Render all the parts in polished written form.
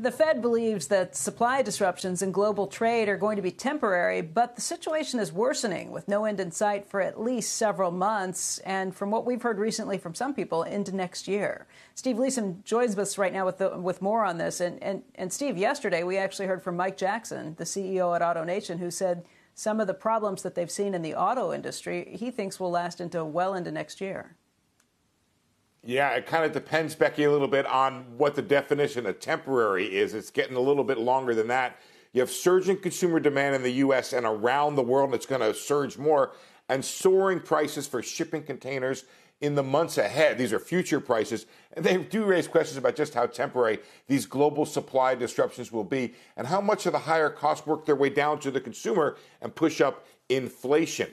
The Fed believes that supply disruptions in global trade are going to be temporary, but the situation is worsening with no end in sight for at least several months. And from what we've heard recently from some people, into next year. Steve Leeson joins us right now with more on this. And Steve, yesterday we actually heard from Mike Jackson, the CEO at AutoNation, who said some of the problems that they've seen in the auto industry, he thinks will last well into next year. Yeah, it kind of depends, Becky, a little bit on what the definition of temporary is. It's getting a little bit longer than that. You have surging consumer demand in the U.S. and around the world, and it's going to surge more, and soaring prices for shipping containers in the months ahead. These are future prices, and they do raise questions about just how temporary these global supply disruptions will be and how much of the higher costs work their way down to the consumer and push up inflation.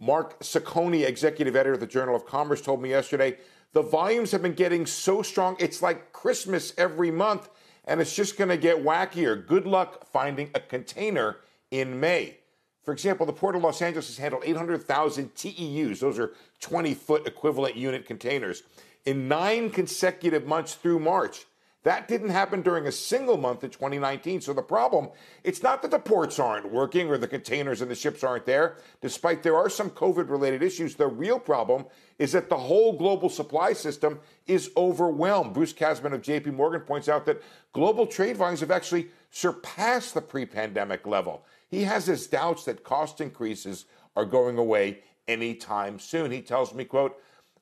Mark Sacconi, executive editor of the Journal of Commerce, told me yesterday, the volumes have been getting so strong, it's like Christmas every month, and it's just going to get wackier. Good luck finding a container in May. For example, the Port of Los Angeles has handled 800,000 TEUs. Those are 20-foot equivalent unit containers in 9 consecutive months through March. That didn't happen during a single month in 2019. So the problem, it's not that the ports aren't working or the containers and the ships aren't there. Despite there are some COVID-related issues, the real problem is that the whole global supply system is overwhelmed. Bruce Kasman of JP Morgan points out that global trade volumes have actually surpassed the pre-pandemic level. He has his doubts that cost increases are going away anytime soon. He tells me, quote,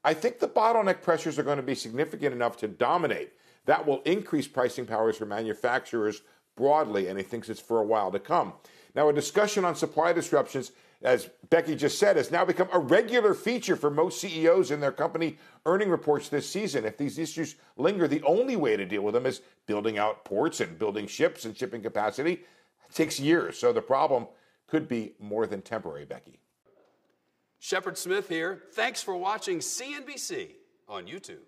I think the bottleneck pressures are going to be significant enough to dominate. That will increase pricing powers for manufacturers broadly, and he thinks it's for a while to come. Now, a discussion on supply disruptions, as Becky just said, has now become a regular feature for most CEOs in their company earning reports this season. If these issues linger, the only way to deal with them is building out ports and building ships and shipping capacity. It takes years, so the problem could be more than temporary, Becky. Shepard Smith here. Thanks for watching CNBC on YouTube.